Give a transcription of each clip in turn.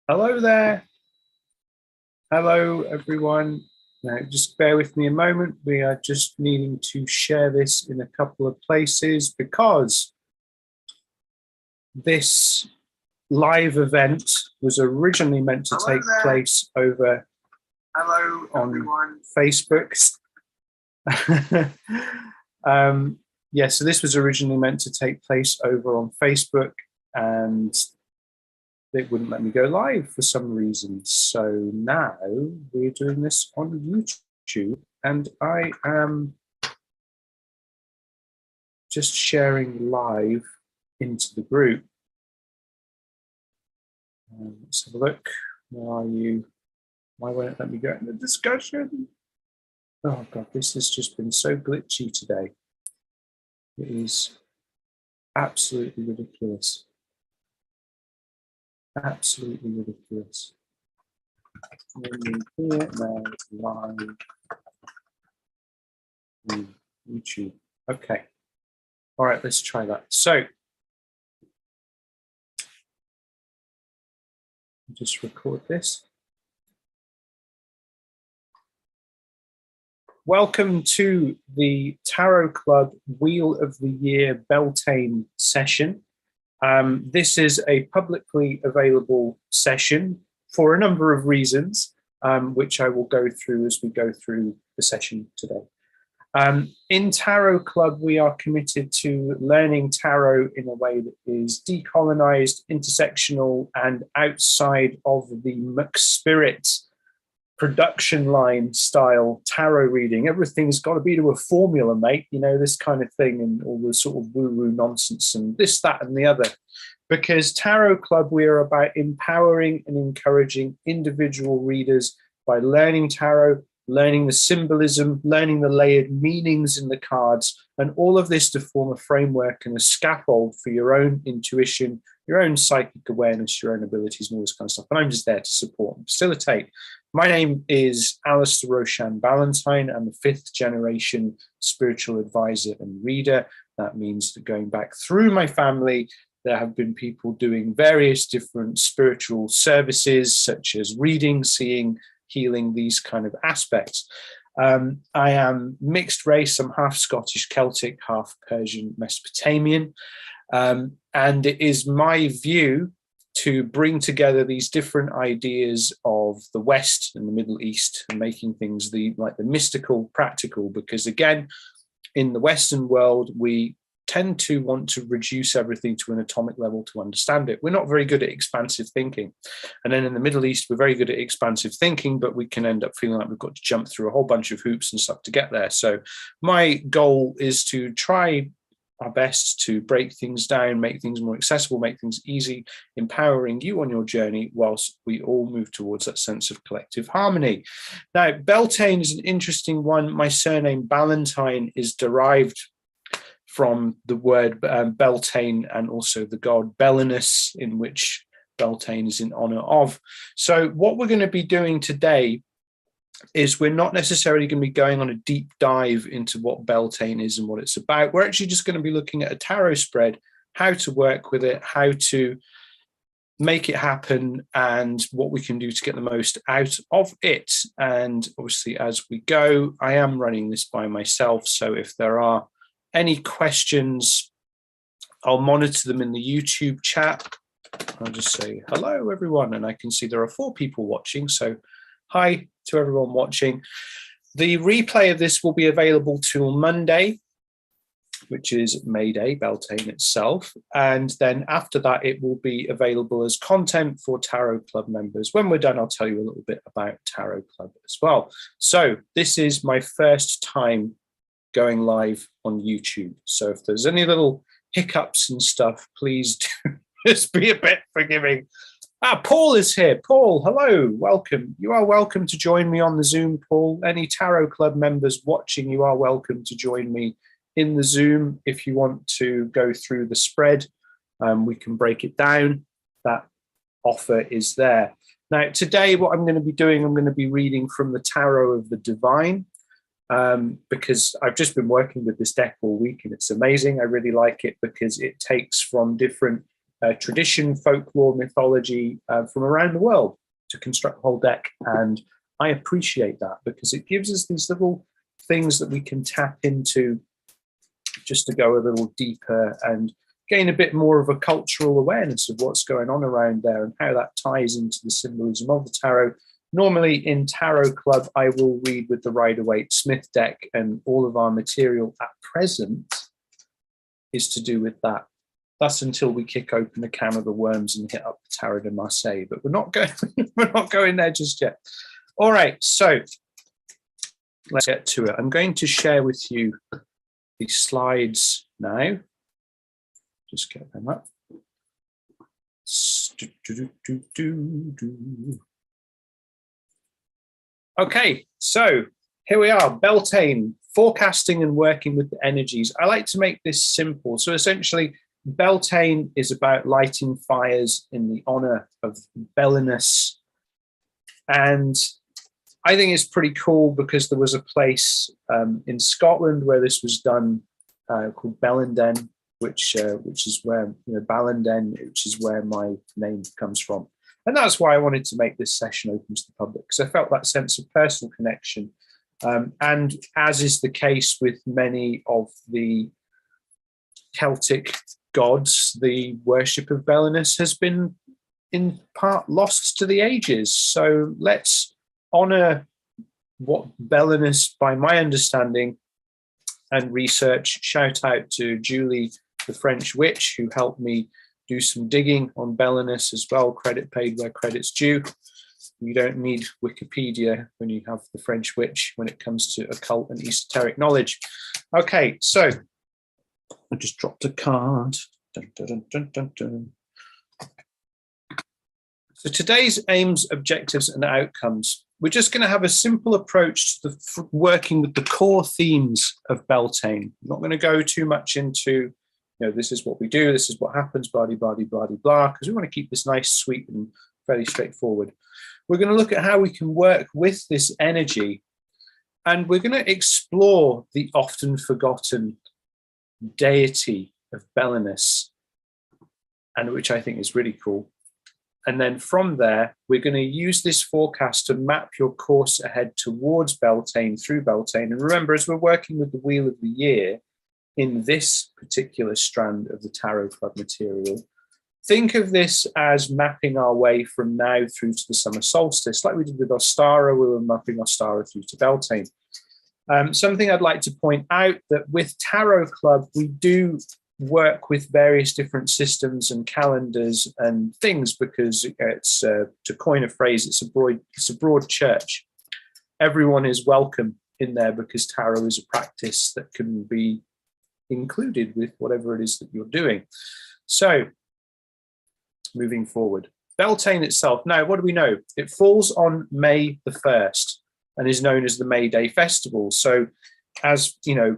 Hello there. Hello, everyone. Now, just bear with me a moment. We are just needing to share this in a couple of places because this live event was originally meant to take place over on Facebook. So this was originally meant to take place over on Facebook, and it wouldn't let me go live for some reason. So now we're doing this on YouTube, and I am just sharing live into the group. Let's have a look. Where are you? Why won't it let me go in the discussion? Oh God, this has just been so glitchy today. It is absolutely ridiculous. Absolutely ridiculous. Here now, live on YouTube. Okay. All right, let's try that. So, just record this. Welcome to the Tarot Club Wheel of the Year Beltane session. This is a publicly available session for a number of reasons, which I will go through as we go through the session today. In Tarot Club, we are committed to learning tarot in a way that is decolonized, intersectional, and outside of the McSpirit production line style tarot reading. Everything's got to be to a formula, mate, you know, this kind of thing, and all the sort of woo-woo nonsense and this, that, and the other. Because Tarot Club, we are about empowering and encouraging individual readers by learning tarot, learning the symbolism, learning the layered meanings in the cards, and all of this to form a framework and a scaffold for your own intuition, your own psychic awareness, your own abilities, and all this kind of stuff. And I'm just there to support and facilitate. My name is Alistair Roshan Ballantyne. I'm the 5th generation spiritual advisor and reader. That means that going back through my family, there have been people doing various different spiritual services, such as reading, seeing, healing, these kind of aspects. I am mixed race. I'm half Scottish Celtic, half Persian Mesopotamian. And it is my view to bring together these different ideas of the West and the Middle East and making things like the mystical practical, because again, in the Western world, we tend to want to reduce everything to an atomic level to understand it. We're not very good at expansive thinking. And then in the Middle East, we're very good at expansive thinking, but we can end up feeling like we've got to jump through a whole bunch of hoops and stuff to get there. So my goal is to try our best to break things down, make things more accessible, make things easy, empowering you on your journey whilst we all move towards that sense of collective harmony. Now, Beltane is an interesting one. My surname Ballantyne is derived from the word Beltane and also the god Belenus, in which Beltane is in honor of. So what we're going to be doing today is we're not necessarily going to be going on a deep dive into what Beltane is and what it's about. We're actually just going to be looking at a tarot spread, how to work with it, how to make it happen, and what we can do to get the most out of it. And obviously, as we go, I am running this by myself. So if there are any questions, I'll monitor them in the YouTube chat. I'll just say hello, everyone. And I can see there are 4 people watching. So hi to everyone watching. The replay of this will be available till Monday, which is May Day, Beltane itself. And then after that, it will be available as content for Tarot Club members. When we're done, I'll tell you a little bit about Tarot Club as well. So this is my first time going live on YouTube. So if there's any little hiccups and stuff, please do just be a bit forgiving. Paul is here. Paul, hello, welcome. You are welcome to join me on the Zoom, Paul. Any Tarot Club members watching, you are welcome to join me in the Zoom. If you want to go through the spread, we can break it down. That offer is there. Now, today, what I'm going to be doing, I'm going to be reading from the Tarot of the Divine, because I've just been working with this deck all week and it's amazing. I really like it because it takes from different tradition, folklore, mythology from around the world to construct the whole deck. And I appreciate that because it gives us these little things that we can tap into just to go a little deeper and gain a bit more of a cultural awareness of what's going on around there and how that ties into the symbolism of the tarot. Normally in Tarot Club, I will read with the Rider-Waite Smith deck, and all of our material at present is to do with that. That's until we kick open a can of the worms and hit up the Tarot de Marseille, but we're not going there just yet. All right, so let's get to it. I'm going to share with you the slides now. Just get them up. Okay, so here we are, Beltane, forecasting and working with the energies. I like to make this simple. So essentially, Beltane is about lighting fires in the honor of Belenus. And I think it's pretty cool because there was a place in Scotland where this was done called Beltane, which is where, Beltane, which is where my name comes from. And that's why I wanted to make this session open to the public, because I felt that sense of personal connection. And as is the case with many of the Celtic gods, the worship of Belenus has been in part lost to the ages. So let's honor what Belenus, by my understanding and research, shout out to Julie, the French witch, who helped me do some digging on Belenus as well. Credit paid where credit's due. You don't need Wikipedia when you have the French witch when it comes to occult and esoteric knowledge. Okay, so I just dropped a card. Dun, dun, dun, dun, dun. So today's aims, objectives, and outcomes. We're just going to have a simple approach to working with the core themes of Beltane. I'm not going to go too much into, this is what we do, this is what happens, blah, blah, blah, blah, blah, because we want to keep this nice, sweet, and fairly straightforward. We're going to look at how we can work with this energy, and we're going to explore the often forgotten deity of Belenus, and which I think is really cool. And then from there, we're going to use this forecast to map your course ahead towards Beltane, through Beltane. And remember, as we're working with the Wheel of the Year in this particular strand of the Tarot Club material, think of this as mapping our way from now through to the summer solstice. Like we did with Ostara, we were mapping Ostara through to Beltane. Something I'd like to point out that with Tarot Club, we do work with various different systems and calendars and things because it's, to coin a phrase, it's a broad church. Everyone is welcome in there because tarot is a practice that can be included with whatever it is that you're doing. So moving forward, Beltane itself. Now, what do we know? It falls on May the 1st and is known as the May Day Festival. So as you know,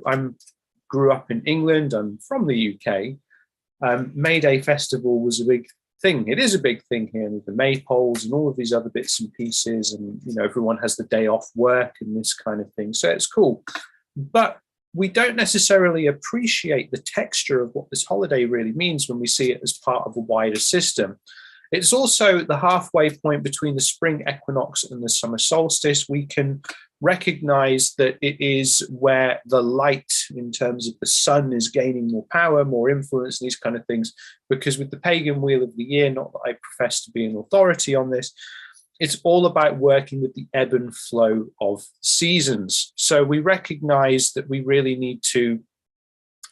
grew up in England, I'm from the UK. May Day Festival was a big thing. It is a big thing here with the maypoles and all of these other bits and pieces. And, everyone has the day off work and this kind of thing. So it's cool. But we don't necessarily appreciate the texture of what this holiday really means when we see it as part of a wider system. It's also the halfway point between the spring equinox and the summer solstice. We can recognize that it is where the light in terms of the sun is gaining more power, more influence, and these kind of things. Because with the pagan Wheel of the Year, not that I profess to be an authority on this, it's all about working with the ebb and flow of seasons. So we recognize that we really need to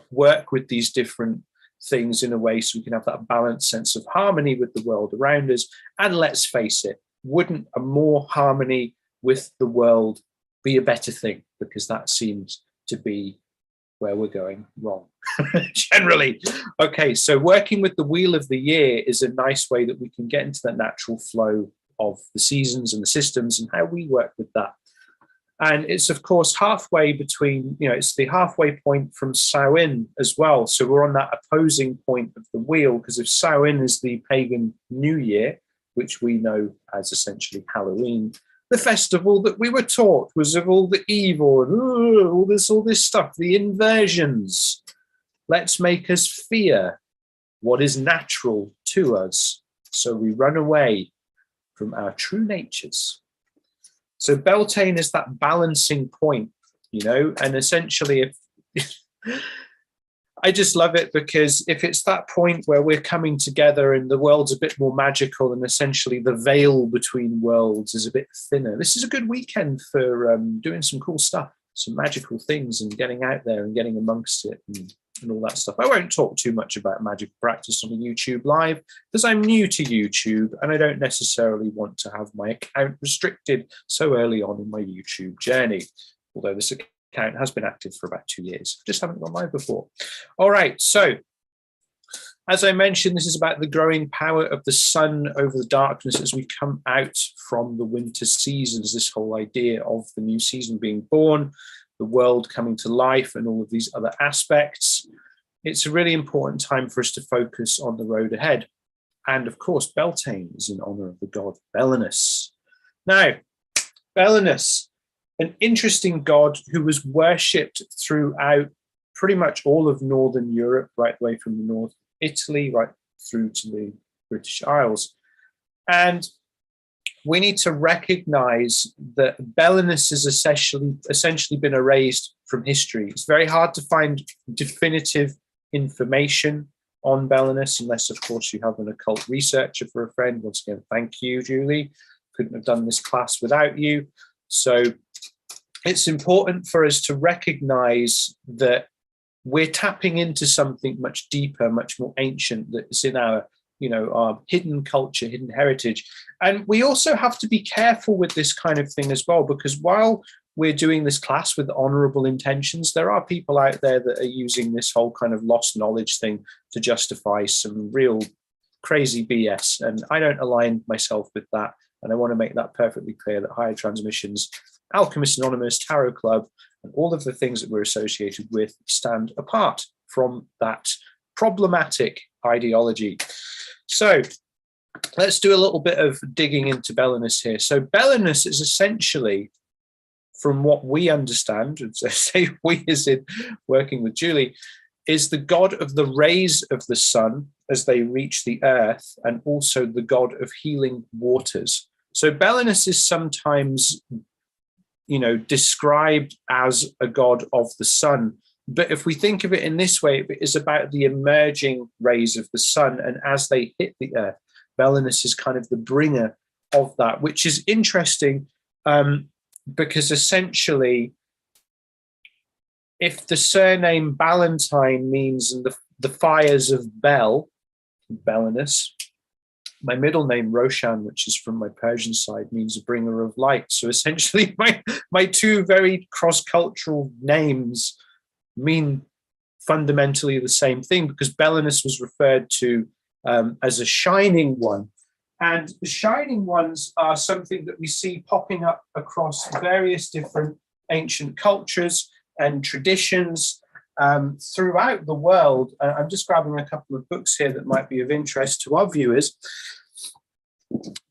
work with these different things in a way so we can have that balanced sense of harmony with the world around us. And let's face it, wouldn't a more harmony with the world be a better thing? Because that seems to be where we're going wrong, generally. Okay, so working with the Wheel of the Year is a nice way that we can get into that natural flow of the seasons and the systems and how we work with that. And it's, of course, halfway between, it's the halfway point from Samhain as well. So we're on that opposing point of the wheel, because if Samhain is the pagan New Year, which we know as essentially Halloween, the festival that we were taught was of all the evil and all this stuff, the inversions. Let's make us fear what is natural to us. So we run away from our true natures. So Beltane is that balancing point, you know, and essentially if I just love it, because if it's that point where we're coming together and the world's a bit more magical and essentially the veil between worlds is a bit thinner, this is a good weekend for doing some cool stuff, some magical things, and getting out there and getting amongst it and all that stuff. I won't talk too much about magic practice on the YouTube live because I'm new to YouTube and I don't necessarily want to have my account restricted so early on in my YouTube journey, although this account has been active for about 2 years. Just haven't gone live before. All right, so as I mentioned, this is about the growing power of the sun over the darkness as we come out from the winter seasons, this whole idea of the new season being born, the world coming to life, and all of these other aspects. It's a really important time for us to focus on the road ahead. And of course, Beltane is in honor of the god Belenus. Now, Belenus, an interesting god who was worshipped throughout pretty much all of Northern Europe, right away from the north of Italy, right through to the British Isles. And we need to recognize that Belenus has essentially been erased from history. It's very hard to find definitive information on Belenus, unless, of course, you have an occult researcher for a friend. Once again, thank you, Julie. Couldn't have done this class without you. So it's important for us to recognize that we're tapping into something much deeper, much more ancient, that's in our, you know, our hidden culture, hidden heritage. And we also have to be careful with this kind of thing as well, because while we're doing this class with honorable intentions, there are people out there that are using this whole kind of lost knowledge thing to justify some real crazy BS. And I don't align myself with that. And I want to make that perfectly clear that Higher Transmissions, Alchemists Anonymous, Tarot Club, and all of the things that we're associated with stand apart from that problematic ideology. So let's do a little bit of digging into Belenus here. So Belenus is essentially, from what we understand, and so say we as in working with Julie, is the god of the rays of the sun as they reach the earth, and also the god of healing waters. So Belenus is sometimes, you know, described as a god of the sun. But if we think of it in this way, it is about the emerging rays of the sun. And as they hit the earth, Belenus is kind of the bringer of that, which is interesting because essentially, if the surname Ballantyne means the fires of Belenus, my middle name, Roshan, which is from my Persian side, means a bringer of light. So essentially, my two very cross-cultural names mean fundamentally the same thing, because Belenus was referred to as a shining one. And the shining ones are something that we see popping up across various different ancient cultures and traditions throughout the world. I'm just grabbing a couple of books here that might be of interest to our viewers,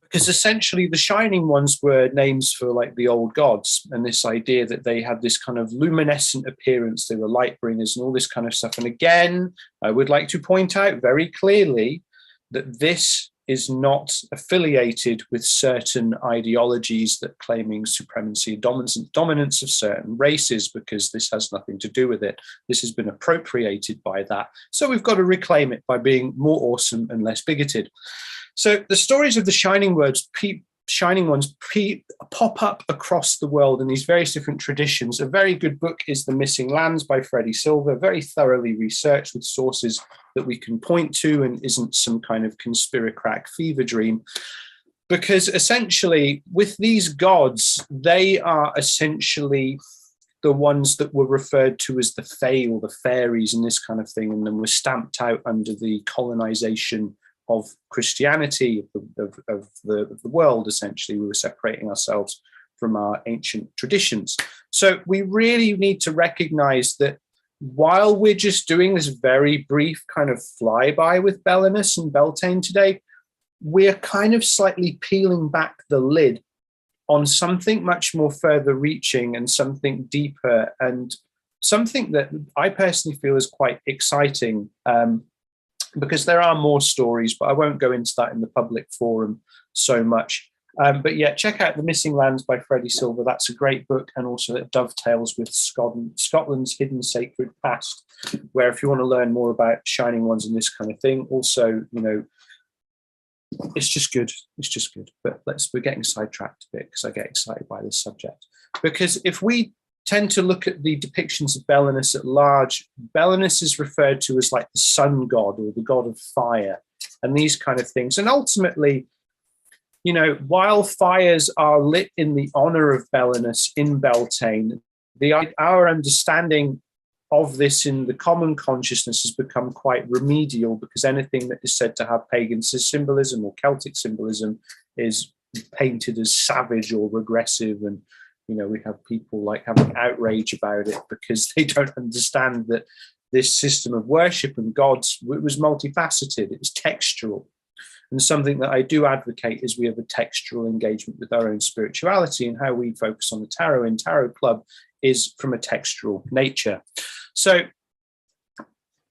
because essentially the shining ones were names for like the old gods, and this idea that they had this kind of luminescent appearance, they were light bringers and all this kind of stuff. And again, I would like to point out very clearly that this is not affiliated with certain ideologies that claiming supremacy, dominance of certain races, because this has nothing to do with it. This has been appropriated by that. So we've got to reclaim it by being more awesome and less bigoted. So the stories of the shining ones pop up across the world in these various different traditions. A very good book is The Missing Lands by Freddie Silver, very thoroughly researched with sources that we can point to and isn't some kind of conspiracrack fever dream. Because essentially with these gods, they are essentially the ones that were referred to as the Fae or the fairies and this kind of thing, and then were stamped out under the colonization of Christianity, of the world. Essentially, we were separating ourselves from our ancient traditions. So we really need to recognize that while we're just doing this very brief kind of flyby with Belenus and Beltane today, we're kind of slightly peeling back the lid on something much more further reaching and something deeper, and something that I personally feel is quite exciting. because there are more stories, but I won't go into that in the public forum so much. But yeah, check out The Missing Lands by Freddie Silver. That's a great book, and also it dovetails with Scotland's hidden sacred past, where if you want to learn more about shining ones and this kind of thing, also, you know, it's just good. It's just good. But we're getting sidetracked a bit because I get excited by this subject. Because if we tend to look at the depictions of Belenus at large, Belenus is referred to as like the sun god or the god of fire and these kind of things. And ultimately, you know, while fires are lit in the honor of Belenus in Beltane, our understanding of this in the common consciousness has become quite remedial, because anything that is said to have pagan symbolism or Celtic symbolism is painted as savage or regressive. And, you know, we have people like having outrage about it because they don't understand that this system of worship and gods, it was multifaceted, it was textual. And something that I do advocate is we have a textual engagement with our own spirituality, and how we focus on the tarot in Tarot Club is from a textual nature. So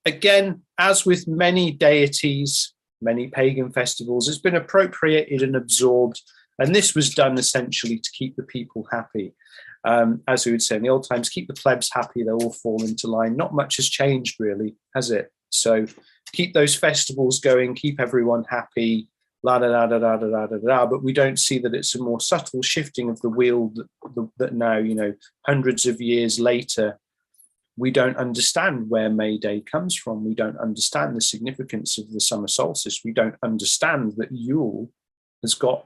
again, as with many deities, many pagan festivals, it's been appropriated and absorbed. And this was done essentially to keep the people happy. As we would say in the old times, keep the plebs happy, they'll all fall into line. Not much has changed really, has it? So keep those festivals going, keep everyone happy, la da da da da da da da. But we don't see that it's a more subtle shifting of the wheel that now, you know, hundreds of years later, we don't understand where May Day comes from. We don't understand the significance of the summer solstice. We don't understand that Yule has got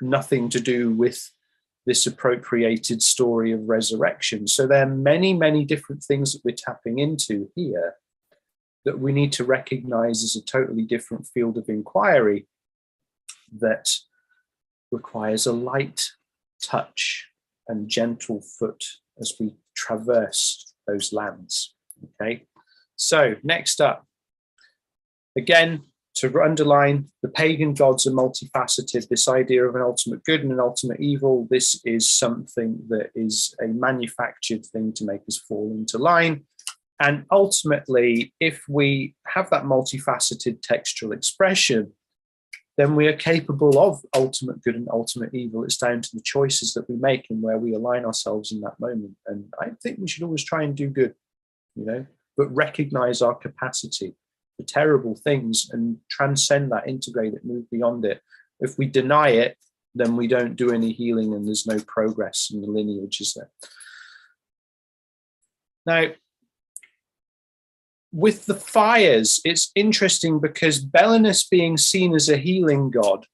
nothing to do with this appropriated story of resurrection. So there are many, many different things that we're tapping into here that we need to recognize as a totally different field of inquiry that requires a light touch and gentle foot as we traverse those lands. Okay, so next up, again, to underline, the pagan gods are multifaceted. This idea of an ultimate good and an ultimate evil, this is something that is a manufactured thing to make us fall into line. And ultimately, if we have that multifaceted textual expression, then we are capable of ultimate good and ultimate evil. It's down to the choices that we make and where we align ourselves in that moment. And I think we should always try and do good, you know, but recognize our capacity for terrible things and transcend that, integrate it, move beyond it. If we deny it, then we don't do any healing and there's no progress in the lineage, is there? Now, with the fires, it's interesting because Belenus being seen as a healing god,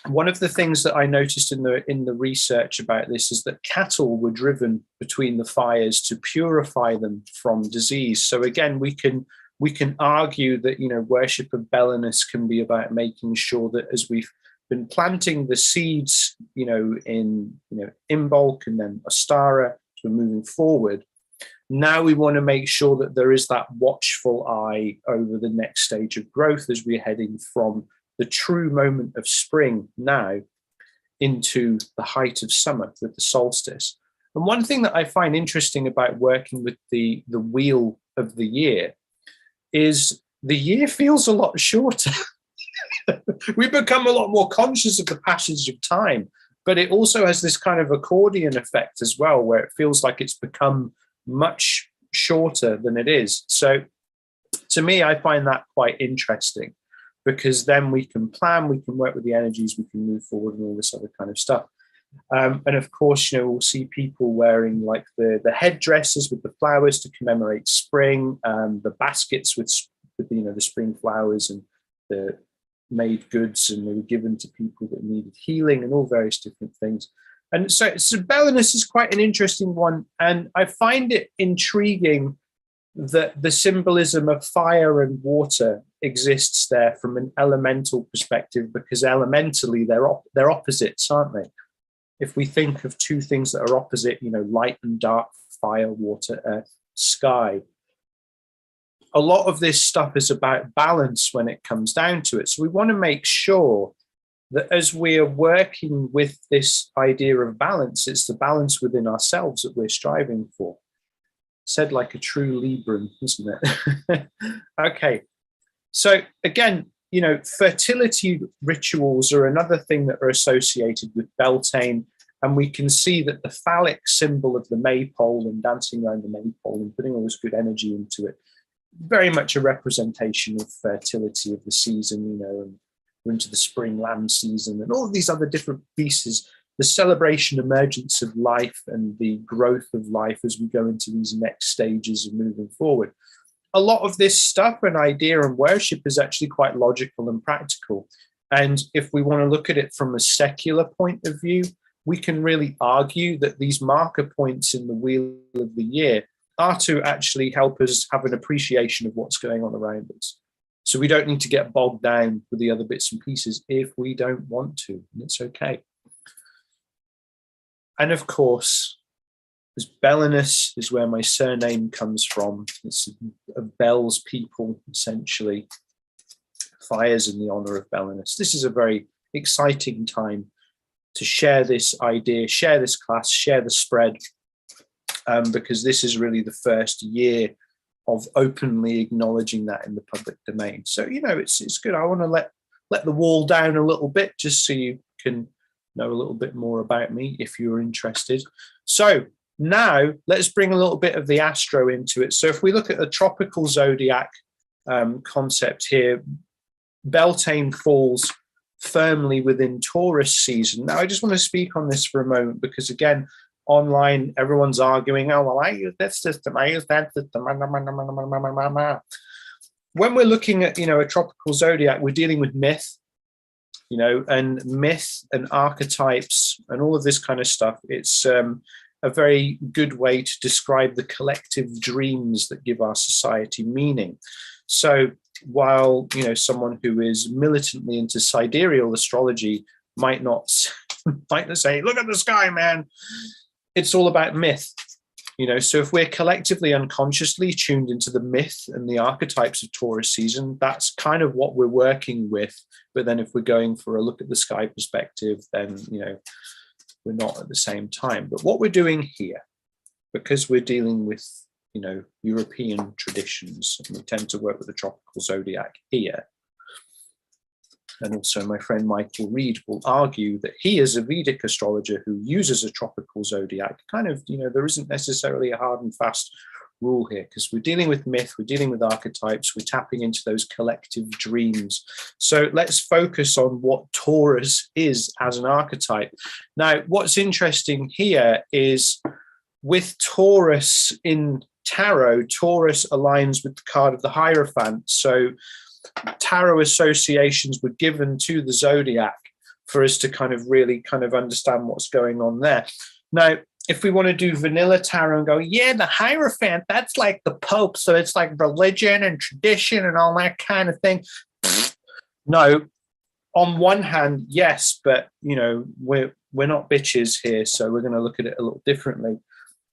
one of the things that I noticed in the research about this is that cattle were driven between the fires to purify them from disease. So again, we can argue that, you know, worship of Belenus can be about making sure that as we've been planting the seeds, you know, in Imbolc and then Ostara, as we're moving forward, now we want to make sure that there is that watchful eye over the next stage of growth as we're heading from the true moment of spring now into the height of summer with the solstice. And one thing that I find interesting about working with the wheel of the year is the year feels a lot shorter. We become a lot more conscious of the passage of time, but it also has this kind of accordion effect as well, where it feels like it's become much shorter than it is. So to me, I find that quite interesting, because then we can plan, we can work with the energies, we can move forward and all this other kind of stuff. And of course, you know, we'll see people wearing like the headdresses with the flowers to commemorate spring, the baskets with you know, the spring flowers and the made goods, and they were given to people that needed healing and all various different things. And so Belenus is quite an interesting one. And I find it intriguing that the symbolism of fire and water exists there from an elemental perspective, because elementally they're opposites, aren't they? If we think of two things that are opposite, you know, light and dark, fire, water, earth, sky, a lot of this stuff is about balance when it comes down to it. So we want to make sure that as we are working with this idea of balance, it's the balance within ourselves that we're striving for. Said like a true Libran, isn't it? Okay, So again, fertility rituals are another thing that are associated with Beltane. And we can see that the phallic symbol of the maypole and dancing around the maypole and putting all this good energy into it, very much a representation of fertility of the season, and we're into the spring lamb season and all of these other different pieces, the celebration, emergence of life and the growth of life as we go into these next stages of moving forward. A lot of this stuff and idea and worship is actually quite logical and practical. And if we want to look at it from a secular point of view, we can really argue that these marker points in the wheel of the year are to actually help us have an appreciation of what's going on around us. So we don't need to get bogged down with the other bits and pieces if we don't want to, and it's okay. And of course, as Belenus is where my surname comes from. It's of Bel's people, essentially. Fires in the honor of Belenus. This is a very exciting time to share this idea, share this class, share the spread, because this is really the first year of openly acknowledging that in the public domain. So, it's good. I want to let the wall down a little bit just so you can know a little bit more about me if you're interested. So now let's bring a little bit of the astro into it. So if we look at the tropical zodiac concept here, Beltane falls firmly within Taurus season. Now, I just want to speak on this for a moment because, again, online, everyone's arguing, oh, well, I use this system, I use that system. When we're looking at, a tropical zodiac, we're dealing with myth, and myth and archetypes and all of this kind of stuff. It's a very good way to describe the collective dreams that give our society meaning. So while, someone who is militantly into sidereal astrology might not say, look at the sky, man. It's all about myth. So if we're collectively unconsciously tuned into the myth and the archetypes of Taurus season, that's kind of what we're working with. But then if we're going for a look at the sky perspective, then, we're not at the same time. But what we're doing here, because we're dealing with, European traditions, and we tend to work with the tropical zodiac here. And also my friend Michael Reed will argue that he is a Vedic astrologer who uses a tropical zodiac. Kind of, there isn't necessarily a hard and fast rule here because we're dealing with myth, we're dealing with archetypes, we're tapping into those collective dreams. So let's focus on what Taurus is as an archetype. Now, what's interesting here is with Taurus in tarot, Taurus aligns with the card of the Hierophant. So tarot associations were given to the zodiac for us to kind of really understand what's going on there. Now, if we want to do vanilla tarot and go, yeah, the Hierophant, that's like the Pope. So it's like religion and tradition and all that kind of thing. No, on one hand, yes, but, we're not bitches here. So we're going to look at it a little differently.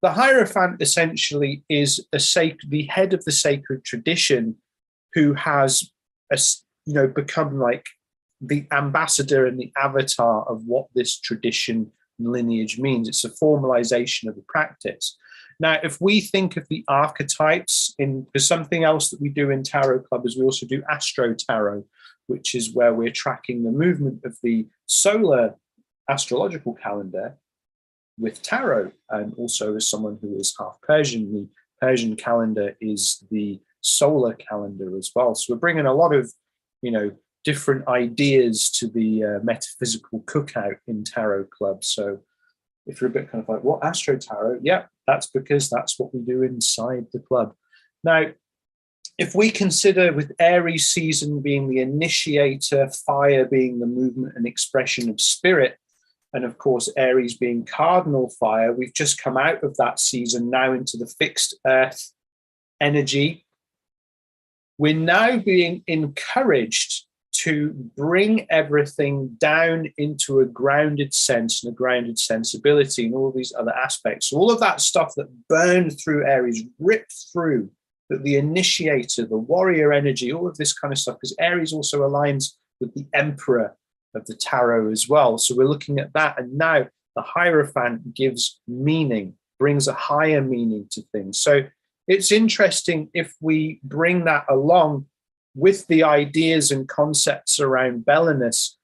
The Hierophant essentially is the head of the sacred tradition who has, become like the ambassador and the avatar of what this tradition and lineage means. It's a formalization of the practice. Now, if we think of the archetypes, there's something else that we do in Tarot Club is we also do Astro Tarot, which is where we're tracking the movement of the solar astrological calendar with tarot. And also as someone who is half Persian, the Persian calendar is the solar calendar as well. So we're bringing a lot of, different ideas to the metaphysical cookout in Tarot Club. So if you're a bit kind of like, what, Astro Tarot? Yeah, that's because that's what we do inside the club. Now, if we consider with Aries season being the initiator, fire being the movement and expression of spirit, and of course, Aries being cardinal fire, we've just come out of that season now into the fixed earth energy. We're now being encouraged to bring everything down into a grounded sense and a grounded sensibility and all these other aspects. So all of that stuff that burned through Aries, ripped through, that the initiator, the warrior energy, all of this kind of stuff, because Aries also aligns with the emperor of the tarot as well. So we're looking at that. And now the Hierophant gives meaning, brings a higher meaning to things. So it's interesting if we bring that along with the ideas and concepts around Belenus,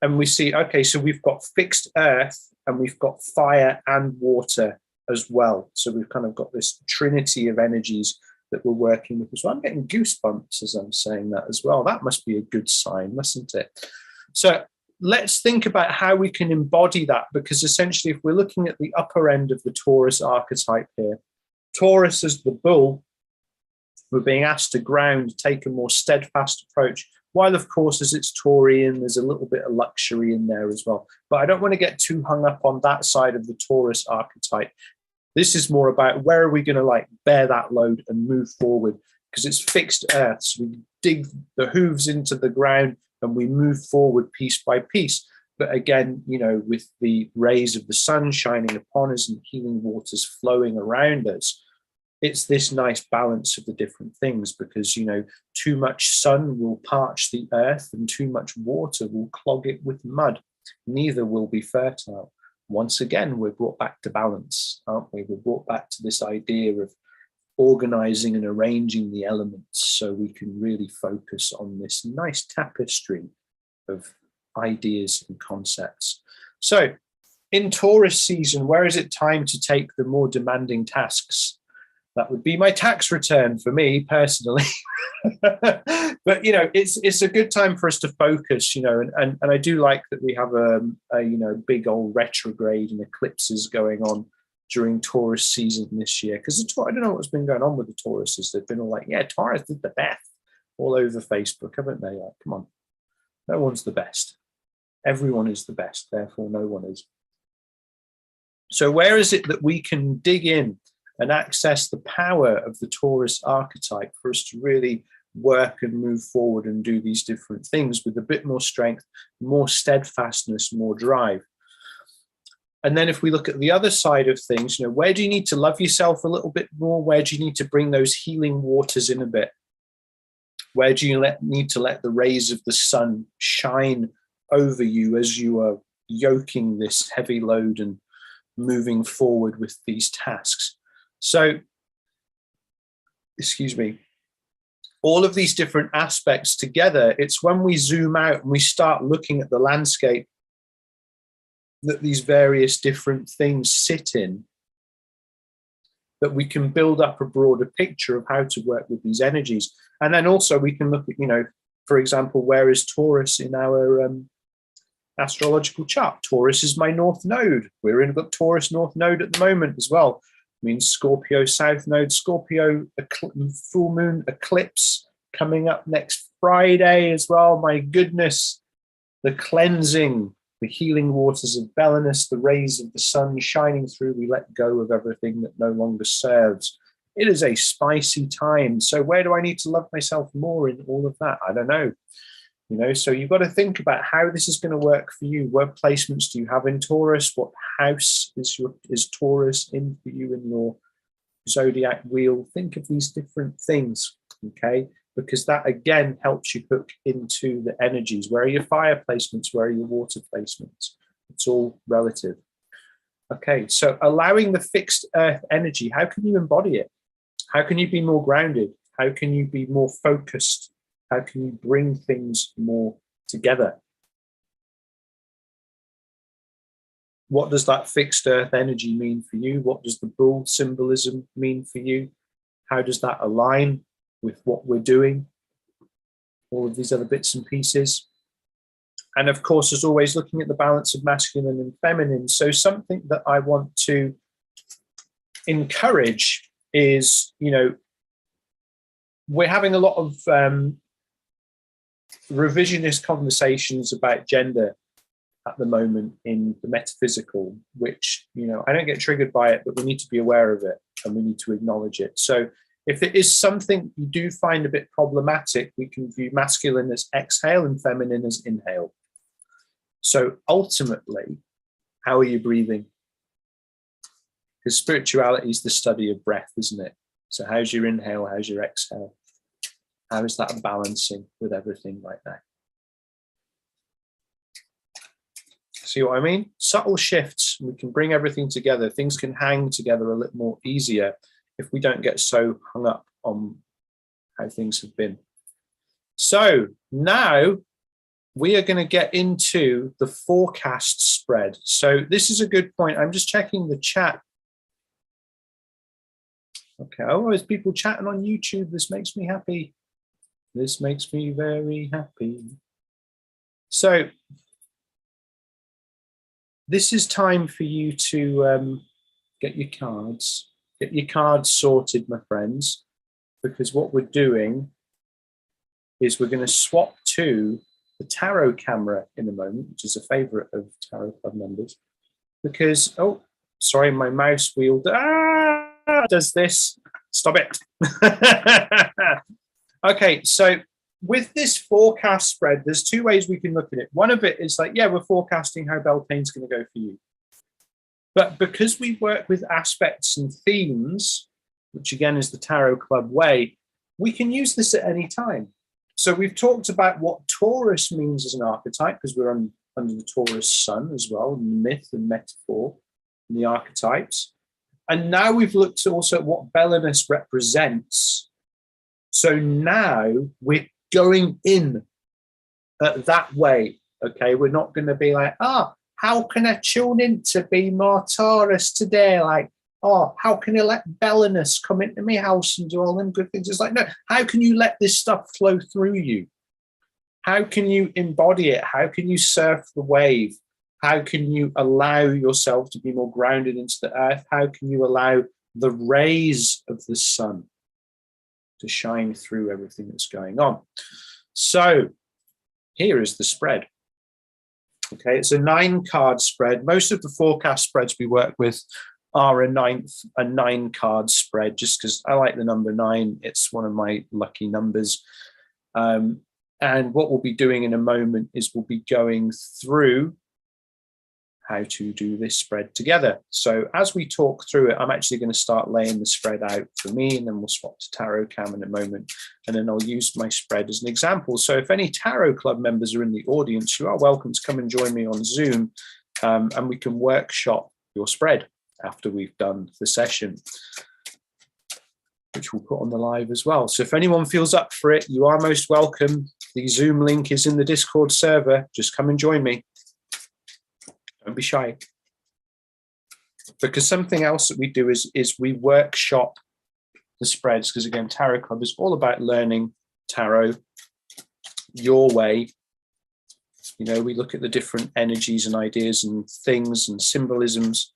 and we see, okay, so we've got fixed earth and we've got fire and water as well. So we've kind of got this trinity of energies that we're working with as well. I'm getting goosebumps as I'm saying that as well. That must be a good sign, mustn't it? So let's think about how we can embody that, because essentially if we're looking at the upper end of the Taurus archetype here, Taurus as the bull, we're being asked to ground, take a more steadfast approach, while of course as it's Taurian, there's a little bit of luxury in there as well. But I don't want to get too hung up on that side of the Taurus archetype. This is more about where are we going to like bear that load and move forward, because it's fixed earth. So we dig the hooves into the ground and we move forward piece by piece. But again, you know, with the rays of the sun shining upon us and healing waters flowing around us, it's this nice balance of the different things, because, you know, too much sun will parch the earth and too much water will clog it with mud. Neither will be fertile. Once again, we're brought back to balance, aren't we? We're brought back to this idea of organizing and arranging the elements so we can really focus on this nice tapestry of ideas and concepts. So in Taurus season, where is it time to take the more demanding tasks? That would be my tax return for me personally. But, you know, it's a good time for us to focus, you know, and I do like that we have a you know, big old retrograde and eclipses going on during Taurus season this year. Because I don't know what's been going on with the Tauruses. They've been all like, yeah, Taurus did the best all over Facebook, haven't they? Like, come on, no one's the best. Everyone is the best, therefore no one is. So where is it that we can dig in and access the power of the Taurus archetype for us to really work and move forward and do these different things with a bit more strength, more steadfastness, more drive? And then if we look at the other side of things, you know, where do you need to love yourself a little bit more? Where do you need to bring those healing waters in a bit? Where do you need to let the rays of the sun shine over you as you are yoking this heavy load and moving forward with these tasks? So, excuse me, all of these different aspects together, it's when we zoom out and we start looking at the landscape that these various different things sit in, that we can build up a broader picture of how to work with these energies. And then also we can look at, you know, for example, where is Taurus in our astrological chart? Taurus is my north node. We're in the Taurus north node at the moment as well. Means Scorpio south node, Scorpio full moon eclipse coming up next Friday as well. My goodness, the cleansing, the healing waters of Belenus, the rays of the sun shining through. We let go of everything that no longer serves. It is a spicy time. So where do I need to love myself more in all of that? I don't know. You know, so you've got to think about how this is going to work for you. What placements do you have in Taurus? What house is Taurus in for you in your zodiac wheel? Think of these different things, okay? Because that again helps you hook into the energies. Where are your fire placements? Where are your water placements? It's all relative. Okay, so allowing the fixed earth energy, how can you embody it? How can you be more grounded? How can you be more focused? How can you bring things more together? What does that fixed earth energy mean for you? What does the bull symbolism mean for you? How does that align with what we're doing? All of these other bits and pieces. And of course, as always, looking at the balance of masculine and feminine. So something that I want to encourage is, you know, we're having a lot of revisionist conversations about gender at the moment in the metaphysical, which, you know, I don't get triggered by it, but we need to be aware of it and we need to acknowledge it. So if it is something you do find a bit problematic, we can view masculine as exhale and feminine as inhale. So ultimately, how are you breathing? Because spirituality is the study of breath, isn't it? So how's your inhale? How's your exhale? How is that balancing with everything like that? See what I mean? Subtle shifts, we can bring everything together. Things can hang together a little more easier if we don't get so hung up on how things have been. So now we are going to get into the forecast spread. So this is a good point. I'm just checking the chat. Okay, oh, there's people chatting on YouTube. This makes me happy. This makes me very happy. So this is time for you to get your cards. Get your cards sorted, my friends, because what we're doing is we're going to swap to the tarot camera in a moment, which is a favorite of Tarot Club members, because, oh, sorry, my mouse wheel does this. Stop it. Okay, so with this forecast spread, there's two ways we can look at it. One of it is like, yeah, we're forecasting how Beltane's going to go for you. But because we work with aspects and themes, which again is the Tarot Club way, we can use this at any time. So we've talked about what Taurus means as an archetype, because we're under the Taurus sun as well, in the myth and metaphor, and the archetypes. And now we've looked also at what Belenus represents. So now we're going in that way, okay? We're not going to be like, how can I tune in to be more Taurus today? Like, oh, how can I let Belenus come into my house and do all them good things? It's like, no, how can you let this stuff flow through you? How can you embody it? How can you surf the wave? How can you allow yourself to be more grounded into the earth? How can you allow the rays of the sun to shine through everything that's going on? So here is the spread. Okay, it's a 9-card spread. Most of the forecast spreads we work with are a 9-card spread, just because I like the number 9. It's one of my lucky numbers. And what we'll be doing in a moment is we'll be going through how to do this spread together. So as we talk through it, I'm actually going to start laying the spread out for me, and then we'll swap to Tarot Cam in a moment, and then I'll use my spread as an example. So if any Tarot Club members are in the audience, you are welcome to come and join me on Zoom, and we can workshop your spread after we've done the session, which we'll put on the live as well. So if anyone feels up for it, you are most welcome. The Zoom link is in the Discord server. Just come and join me. Don't be shy. Because something else that we do is we workshop the spreads, because again, Tarot Club is all about learning tarot your way. You know, we look at the different energies and ideas and things and symbolisms,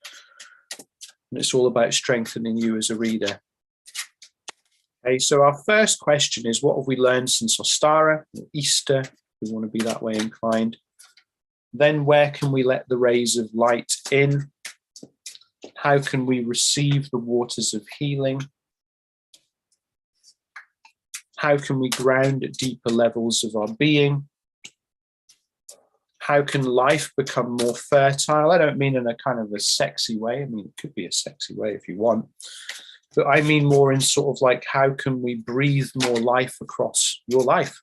and it's all about strengthening you as a reader. Okay, so our first question is, what have we learned since Ostara, or Easter? We want to be that way inclined. Then where can we let the rays of light in? How can we receive the waters of healing? How can we ground at deeper levels of our being? How can life become more fertile? I don't mean in a kind of a sexy way. I mean, it could be a sexy way if you want. But I mean more in sort of like, how can we breathe more life across your life?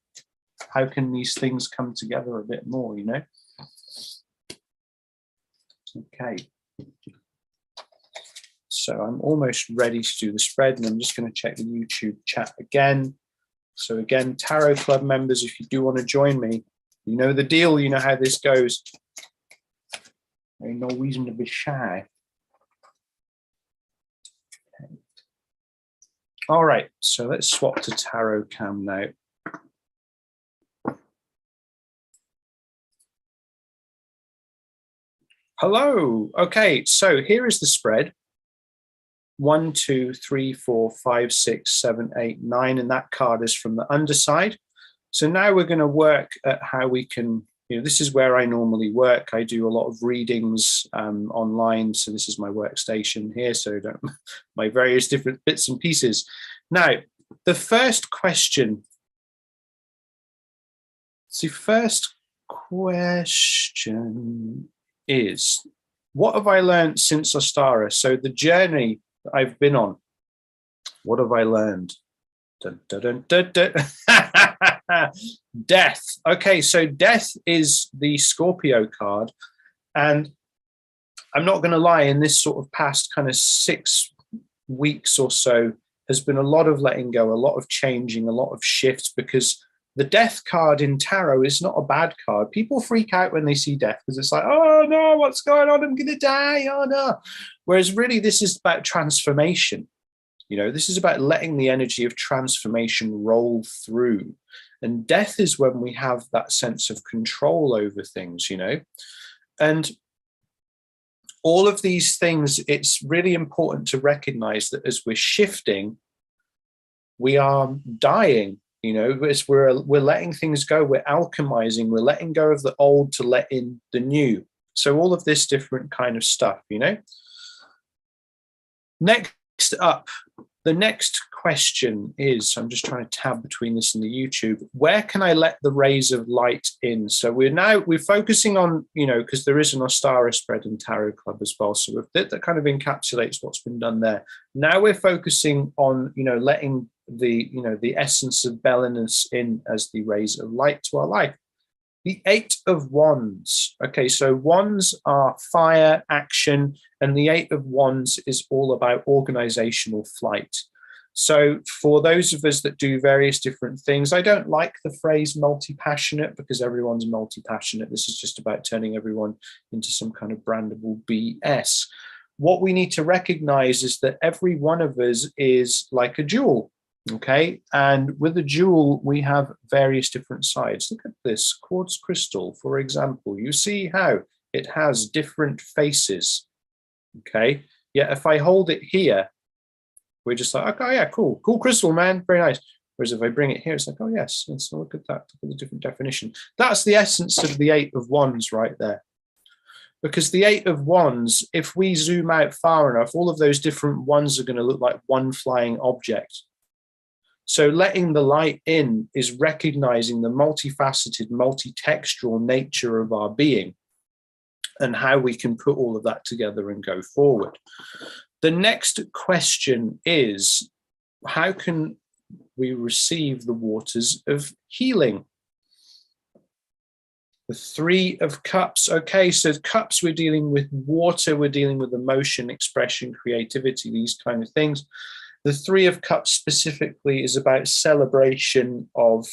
How can these things come together a bit more, you know? Okay. So I'm almost ready to do the spread, and I'm just going to check the YouTube chat again. So again, Tarot Club members, if you do want to join me, you know the deal, you know how this goes. There ain't no reason to be shy. Okay. All right, so let's swap to Tarot Cam now. Hello. Okay, so here is the spread. 1, 2, 3, 4, 5, 6, 7, 8, 9, and that card is from the underside. So now we're going to work at how we can, you know, this is where I normally work. I do a lot of readings online. So this is my workstation here. So my various different bits and pieces. Now, the first question. The first question is, what have I learned since Ostara? So the journey that I've been on, what have I learned? Dun, dun, dun, dun, dun. Death. Okay, so death is the Scorpio card. And I'm not going to lie, in this sort of past kind of 6 weeks or so, has been a lot of letting go, a lot of changing, a lot of shifts, because The death card in tarot is not a bad card. People freak out when they see death because it's like, oh no, what's going on? I'm going to die. Oh no. Whereas really this is about transformation. You know, this is about letting the energy of transformation roll through. And death is when we have that sense of control over things, you know. And all of these things, it's really important to recognize that as we're shifting, we are dying, you know, as we're letting things go, we're alchemizing, we're letting go of the old to let in the new. So all of this different kind of stuff, you know. Next up, the next question is, I'm just trying to tab between this and the YouTube, where can I let the rays of light in? So we're focusing on, you know, because there is an Ostara spread in Tarot Club as well. So that kind of encapsulates what's been done there. Now we're focusing on, you know, letting the, you know, the essence of Belenus in as the rays of light to our life. The 8 of Wands. Okay, so wands are fire, action, and the 8 of Wands is all about organizational flight. So for those of us that do various different things, I don't like the phrase multi-passionate because everyone's multi-passionate. This is just about turning everyone into some kind of brandable BS. What we need to recognize is that every one of us is like a jewel. Okay, and with a jewel, we have various different sides. Look at this quartz crystal, for example. You see how it has different faces. Okay, yeah, if I hold it here, we're just like, okay, yeah, cool crystal, man, very nice. Whereas if I bring it here, it's like, oh yes, let's look at that, look at the different definition. That's the essence of the 8 of Wands right there. Because the 8 of Wands, if we zoom out far enough, all of those different ones are going to look like one flying object. So letting the light in is recognizing the multifaceted, multi-textual nature of our being and how we can put all of that together and go forward. The next question is, how can we receive the waters of healing? The 3 of Cups. Okay, so cups, we're dealing with water, we're dealing with emotion, expression, creativity, these kind of things. The 3 of Cups specifically is about celebration of,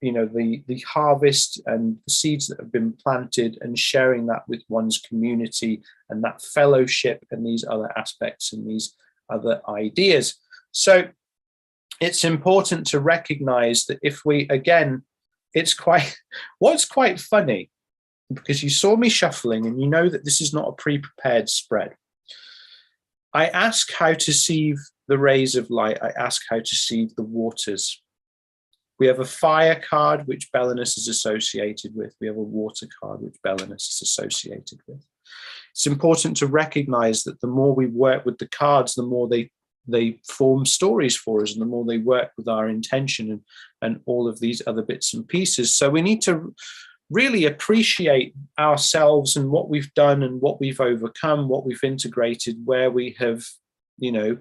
you know, the harvest and the seeds that have been planted and sharing that with one's community and that fellowship and these other aspects and these other ideas. So it's important to recognize that if we, again, what's quite funny, because you saw me shuffling and you know that this is not a pre-prepared spread. I ask how to sieve the rays of light. I ask how to sieve the waters. We have a fire card, which Belenus is associated with. We have a water card, which Belenus is associated with. It's important to recognize that the more we work with the cards, the more they form stories for us and the more they work with our intention and all of these other bits and pieces. So we need to really appreciate ourselves and what we've done and what we've overcome, what we've integrated, where we have, you know,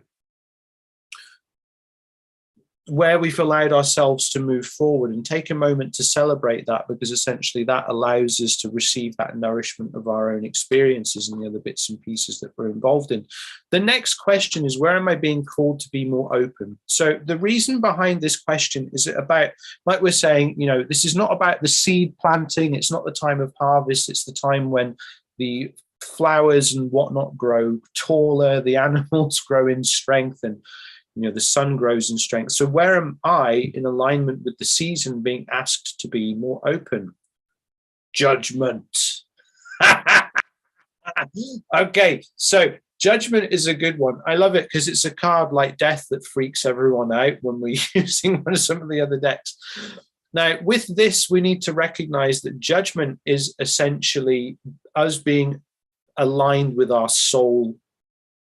where we've allowed ourselves to move forward, and take a moment to celebrate that, because essentially that allows us to receive that nourishment of our own experiences and the other bits and pieces that we're involved in. The next question is, where am I being called to be more open? So the reason behind this question is about, like we're saying, you know, this is not about the seed planting. It's not the time of harvest. It's the time when the flowers and whatnot grow taller, the animals grow in strength, and you know, the sun grows in strength. So where am I in alignment with the season being asked to be more open? Judgment. Okay, so Judgment is a good one. I love it because it's a card like Death that freaks everyone out when we're using some of the other decks. Now, with this, we need to recognize that Judgment is essentially us being aligned with our soul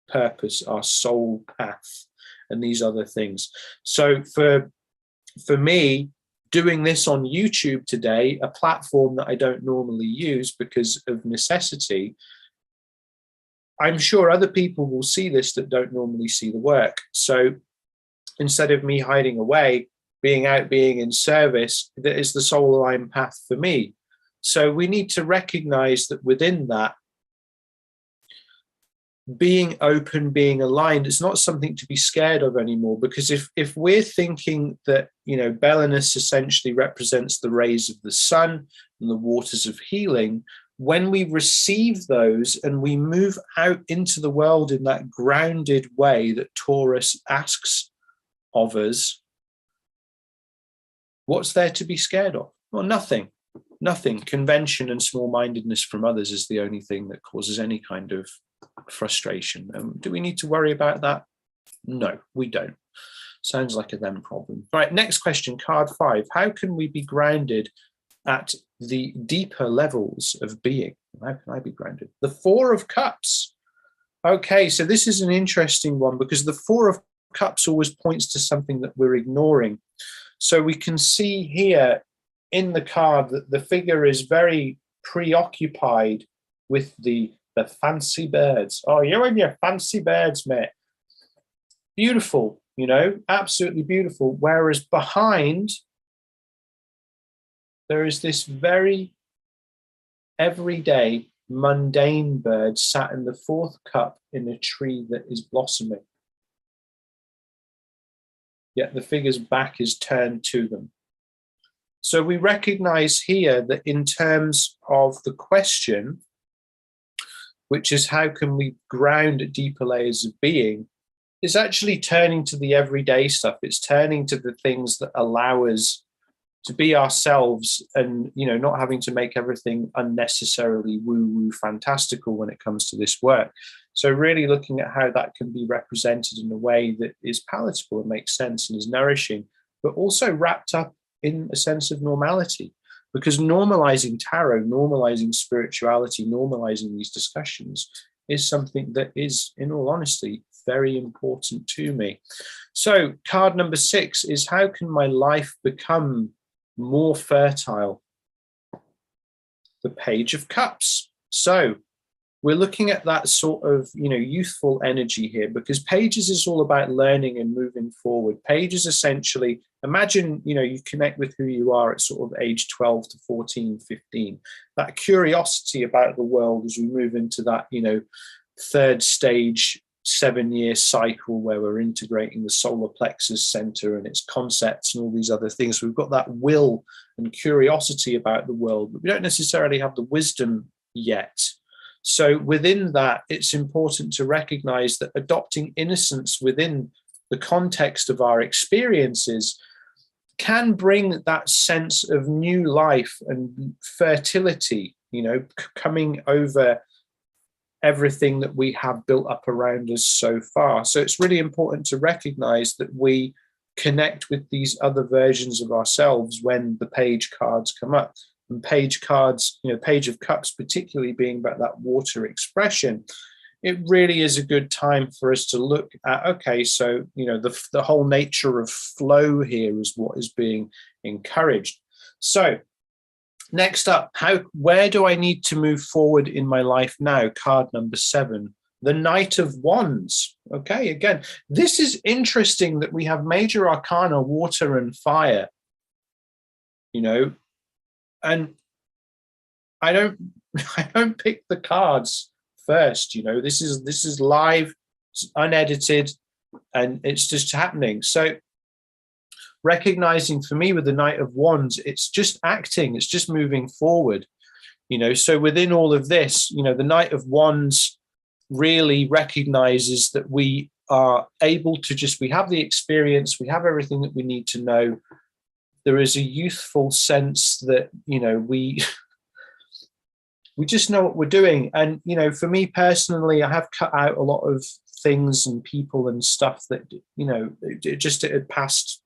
purpose, our soul path, and these other things. So for me, doing this on YouTube today, a platform that I don't normally use because of necessity, I'm sure other people will see this that don't normally see the work. So instead of me hiding away, being out, being in service, that is the soul aligned path for me. So we need to recognize that within that, being open, being aligned, it's not something to be scared of anymore. Because if we're thinking that, Belenus essentially represents the rays of the sun and the waters of healing. When we receive those and we move out into the world in that grounded way that Taurus asks of us, what's there to be scared of? Well, nothing. Nothing. Convention and small-mindedness from others is the only thing that causes any kind of frustration. Do we need to worry about that? No, we don't. Sounds like a them problem. All right, next question, card 5. How can we be grounded at the deeper levels of being? How can I be grounded? The 4 of Cups. Okay, so this is an interesting one because the 4 of Cups always points to something that we're ignoring. So we can see here in the card that the figure is very preoccupied with the fancy birds. Oh, you and your fancy birds, mate. Beautiful, absolutely beautiful. Whereas behind, there is this very everyday, mundane bird sat in the 4th cup in a tree that is blossoming. Yet the figure's back is turned to them. So we recognize here that in terms of the question, which is how can we ground at deeper layers of being, is actually turning to the everyday stuff. It's turning to the things that allow us to be ourselves and, not having to make everything unnecessarily woo-woo fantastical when it comes to this work. So really looking at how that can be represented in a way that is palatable and makes sense and is nourishing, but also wrapped up in a sense of normality. Because normalizing tarot, normalizing spirituality, normalizing these discussions is something that is, in all honesty, very important to me. So card number 6 is how can my life become more fertile? The Page of Cups. So we're looking at that sort of, youthful energy here, because Pages is all about learning and moving forward. Pages essentially, imagine, you connect with who you are at sort of age 12 to 14, 15. That curiosity about the world as we move into that, 3rd stage, 7-year cycle where we're integrating the solar plexus center and its concepts and all these other things. We've got that will and curiosity about the world, but we don't necessarily have the wisdom yet. So within that, it's important to recognize that adopting innocence within the context of our experiences can bring that sense of new life and fertility, coming over everything that we have built up around us so far. So it's really important to recognize that we connect with these other versions of ourselves when the page cards come up. And page cards, Page of Cups, particularly being about that water expression, it really is a good time for us to look at, okay, so, the whole nature of flow here is what is being encouraged. So next up, where do I need to move forward in my life now? Card number 7, the Knight of Wands. Okay, again, this is interesting that we have major arcana, water and fire, and I don't pick the cards first, this is live, it's unedited, and it's just happening. So recognizing for me with the Knight of Wands, it's just acting, it's just moving forward, so within all of this, the Knight of Wands really recognizes that we are able to we have the experience, we have everything that we need to know. There is a youthful sense that, we just know what we're doing. And, for me personally, I have cut out a lot of things and people and stuff that, it had passed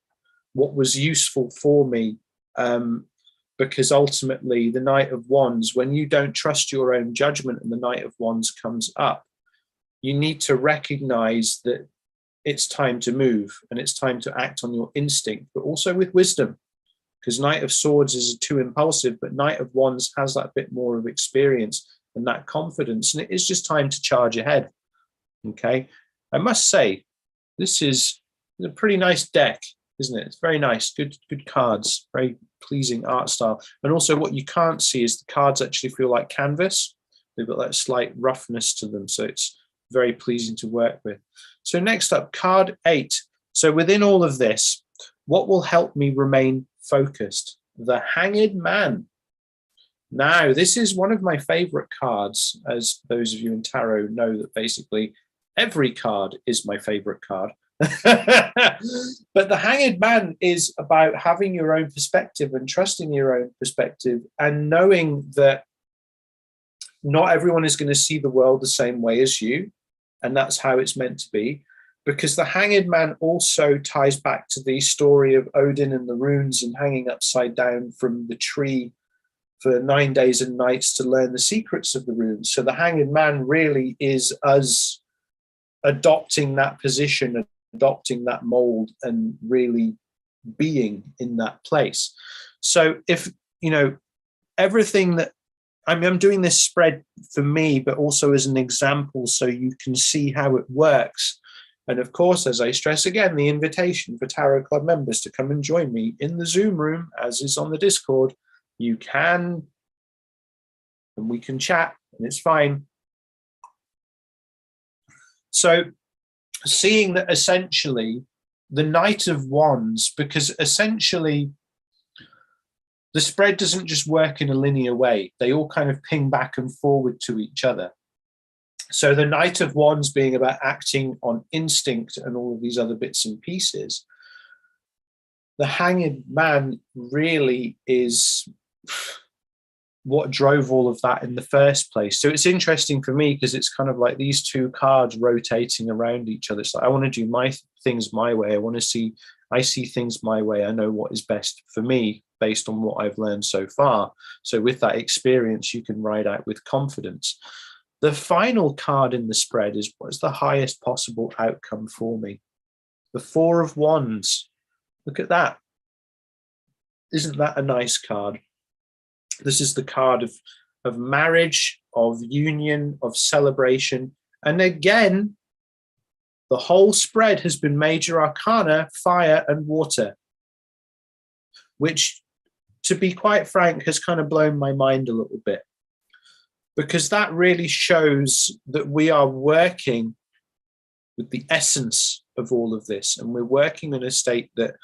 what was useful for me. Because ultimately the Knight of Wands, when you don't trust your own judgment and the Knight of Wands comes up, you need to recognize that it's time to move and it's time to act on your instinct, but also with wisdom. Because Knight of Swords is too impulsive, but Knight of Wands has that bit more of experience and that confidence. And it is just time to charge ahead. Okay. I must say, this is a pretty nice deck, isn't it? It's very nice. Good cards, very pleasing art style. And also what you can't see is the cards actually feel like canvas. They've got that slight roughness to them. So it's very pleasing to work with. So next up, card 8. So within all of this, What will help me remain focused? The Hanged Man. Now, this is one of my favorite cards, as those of you in tarot know that basically every card is my favorite card. But the Hanged Man is about having your own perspective and trusting your own perspective and knowing that not everyone is going to see the world the same way as you. And that's how it's meant to be. Because the Hanged Man also ties back to the story of Odin and the runes and hanging upside down from the tree for 9 days and nights to learn the secrets of the runes. So the Hanged Man really is us adopting that position, adopting that mold, and really being in that place. So if, you know, everything that I'm doing this spread for me, but also as an example so you can see how it works. And of course, as I stress again, the invitation for Tarot Club members to come and join me in the Zoom room, as is on the Discord. You can, and we can chat, and it's fine. So seeing that essentially the Knight of Wands, because essentially the spread doesn't just work in a linear way. They all kind of ping back and forward to each other. So the Knight of Wands being about acting on instinct and all of these other bits and pieces. The Hanged Man really is what drove all of that in the first place. So it's interesting for me because it's kind of like these two cards rotating around each other. It's like, I want to do my things my way. I see things my way. I know what is best for me based on what I've learned so far. So with that experience, you can ride out with confidence. The final card in the spread is what's the highest possible outcome for me? The Four of Wands. Look at that. Isn't that a nice card? This is the card of marriage, of union, of celebration. And again, the whole spread has been major arcana, fire and water, which, to be quite frank, has kind of blown my mind a little bit, because that really shows that we are working with the essence of all of this. And we're working in a state that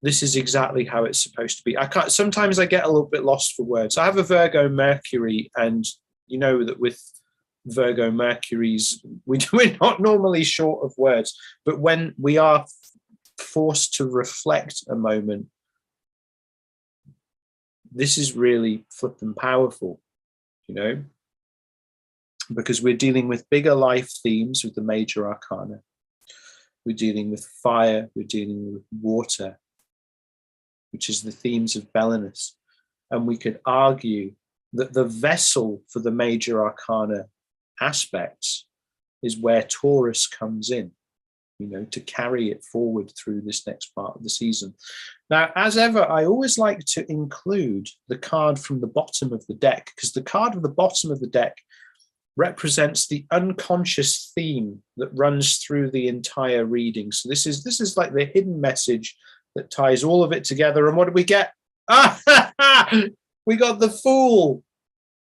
this is exactly how it's supposed to be. Sometimes I get a little bit lost for words. I have a Virgo Mercury, and you know that with Virgo Mercuries, we're not normally short of words, but when we are forced to reflect a moment, this is really flipping powerful, you know, because we're dealing with bigger life themes with the major arcana. We're dealing with fire, we're dealing with water, which is the themes of Belenus. And we could argue that the vessel for the major arcana aspects is where Taurus comes in, you know, to carry it forward through this next part of the season. Now, as ever, I always like to include the card from the bottom of the deck, because the card at the bottom of the deck represents the unconscious theme that runs through the entire reading. So this is like the hidden message that ties all of it together. And what did we get? We got the Fool.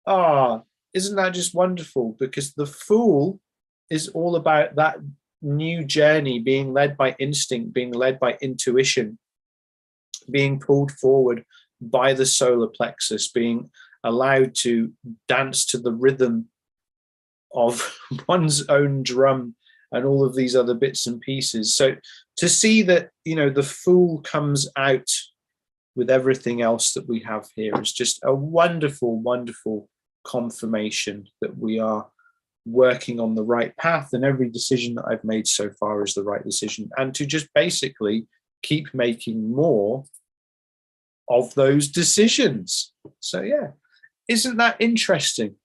Isn't that just wonderful? Because the Fool is all about that new journey, being led by instinct, being led by intuition, being pulled forward by the solar plexus, being allowed to dance to the rhythm of one's own drum and all of these other bits and pieces. So to see that, you know, the Fool comes out with everything else that we have here is just a wonderful, wonderful confirmation that we are working on the right path, and every decision that I've made so far is the right decision, and to just basically keep making more of those decisions. So yeah, isn't that interesting?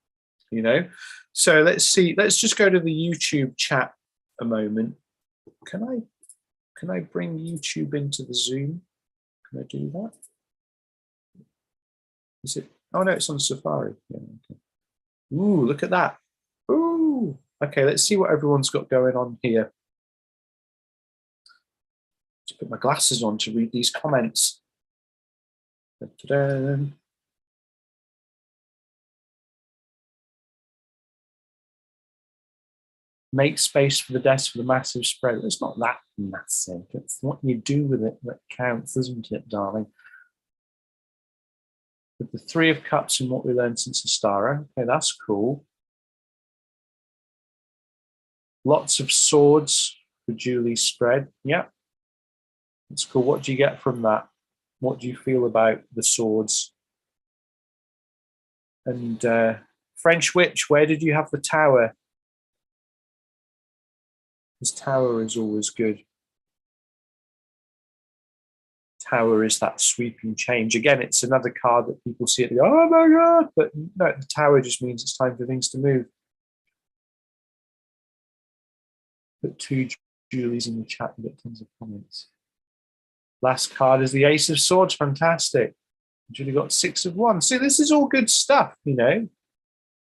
You know, so let's just go to the YouTube chat a moment. Can I bring YouTube into the Zoom? Can I do that? Is it? Oh no, it's on Safari. Yeah, okay. Ooh, look at that. Ooh. Okay, let's see what everyone's got going on here. Just put my glasses on to read these comments. Da-da-da. make space for the desk for the massive spread. It's not that massive. It's what you do with it that counts, isn't it, darling? With the Three of Cups and what we learned since Astara. Okay, that's cool. Lots of swords for Julie's spread. Yeah, that's cool. What do you get from that? What do you feel about the swords? And French Witch, where did you have the Tower? This Tower is always good. Tower is that sweeping change. Again, it's another card that people see it and go, oh my God, but no, the Tower just means it's time for things to move. Put 2 Julies in the chat and get tons of comments. Last card is the Ace of Swords. Fantastic. Julie got 6 of Wands. See, this is all good stuff, you know.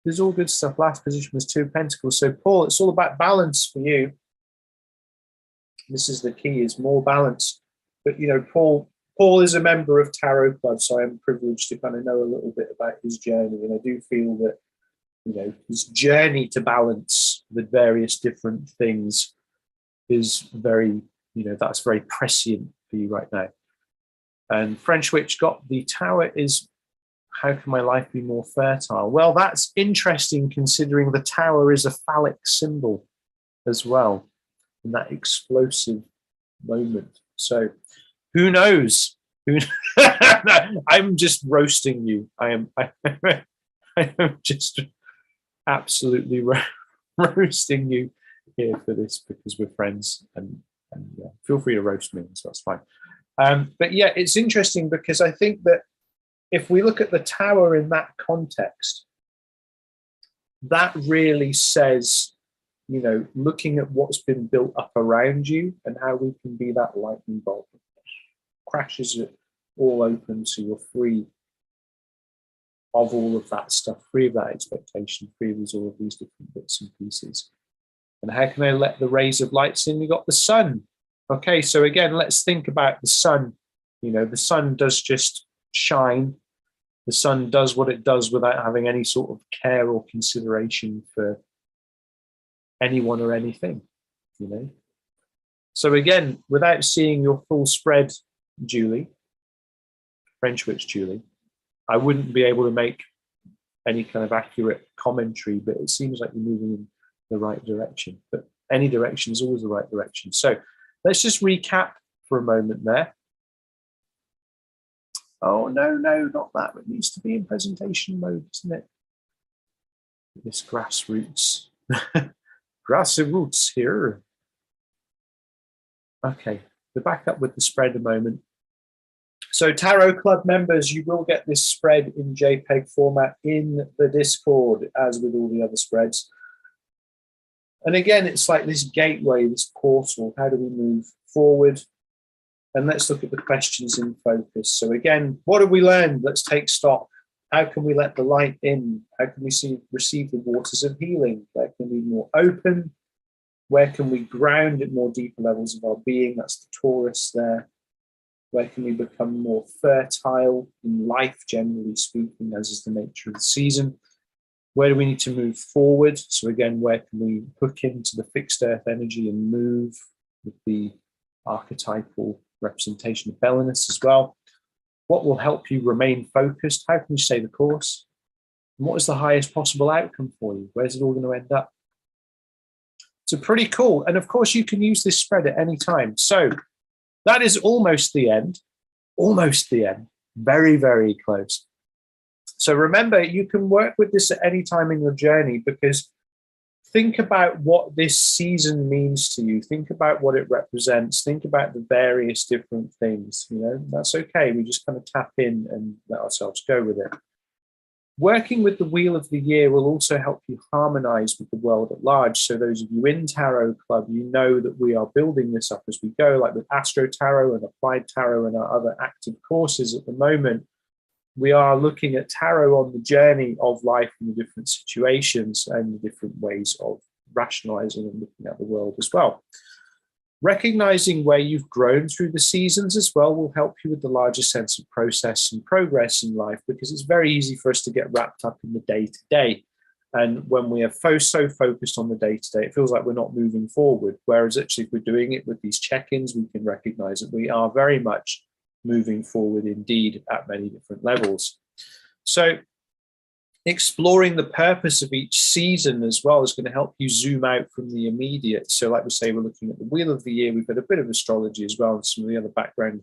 This is all good stuff. Last position was 2 of Pentacles. So, Paul, it's all about balance for you. This is the key, is more balance. But, you know, Paul is a member of Tarot Club, so I'm privileged to kind of know a little bit about his journey. And I do feel that, you know, his journey to balance the various different things is very, you know, that's very prescient for you right now. And French Witch got the Tower is, how can my life be more fertile? Well, that's interesting considering the Tower is a phallic symbol as well, in that explosive moment. So who knows? I'm just roasting you. I am just absolutely roasting you here for this because we're friends, and yeah, feel free to roast me, so that's fine. But yeah, it's interesting because I think that if we look at the Tower in that context, that really says, you know, looking at what's been built up around you and how we can be that lightning bolt that crashes it all open so you're free of all of that stuff, free of that expectation, free of all of these different bits and pieces. And how can I let the rays of light in? We got the sun. Okay, so again, let's think about the sun. You know, the sun does just shine. The sun does what it does without having any sort of care or consideration for anyone or anything, you know. So again, without seeing your full spread, Julie, French Witch Julie, I wouldn't be able to make any kind of accurate commentary, but it seems like you're moving in the right direction. But any direction is always the right direction. So let's just recap for a moment there. Oh, no, not that. It needs to be in presentation mode, doesn't it? This grassroots. Grassroots here. Okay, we're back up with the spread a moment. So Tarot Club members, you will get this spread in JPEG format in the Discord, as with all the other spreads. And again, it's like this gateway, this portal. How do we move forward? And let's look at the questions in focus. So again, what have we learned? Let's take stock. How can we let the light in? How can we receive the waters of healing? Where can we be more open? Where can we ground at more deeper levels of our being? That's the Taurus there. Where can we become more fertile in life, generally speaking, as is the nature of the season? Where do we need to move forward? So again, where can we hook into the fixed earth energy and move with the archetypal representation of Belenus as well? What will help you remain focused? How can you stay the course? And what is the highest possible outcome for you? Where's it all going to end up? So pretty cool. And of course, you can use this spread at any time. So that is almost the end. Almost the end. Very, very close. So remember, you can work with this at any time in your journey, because think about what this season means to you. Think about what it represents. Think about the various different things. You know, that's okay. We just kind of tap in and let ourselves go with it. Working with the Wheel of the Year will also help you harmonize with the world at large. So those of you in Tarot Club, you know that we are building this up as we go, like with Astro Tarot and Applied Tarot and our other active courses at the moment. We are looking at tarot on the journey of life in the different situations and the different ways of rationalizing and looking at the world as well. Recognizing where you've grown through the seasons as well will help you with the larger sense of process and progress in life, because it's very easy for us to get wrapped up in the day-to-day. And when we are so focused on the day-to-day, it feels like we're not moving forward. Whereas actually, if we're doing it with these check-ins, we can recognize that we are very much moving forward indeed at many different levels. So exploring the purpose of each season as well is going to help you zoom out from the immediate. So like we say, we're looking at the Wheel of the Year. We've got a bit of astrology as well, and some of the other background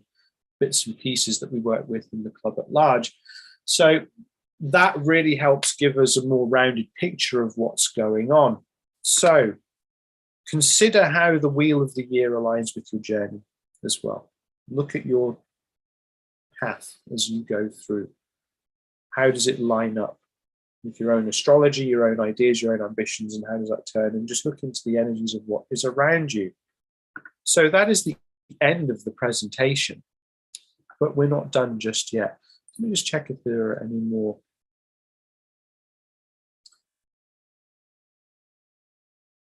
bits and pieces that we work with in the club at large. So that really helps give us a more rounded picture of what's going on. So consider how the Wheel of the Year aligns with your journey as well. Look at your path as you go through. How does it line up with your own astrology, your own ideas, your own ambitions, and how does that turn? And just look into the energies of what is around you. So that is the end of the presentation, but we're not done just yet. Let me just check if there are any more.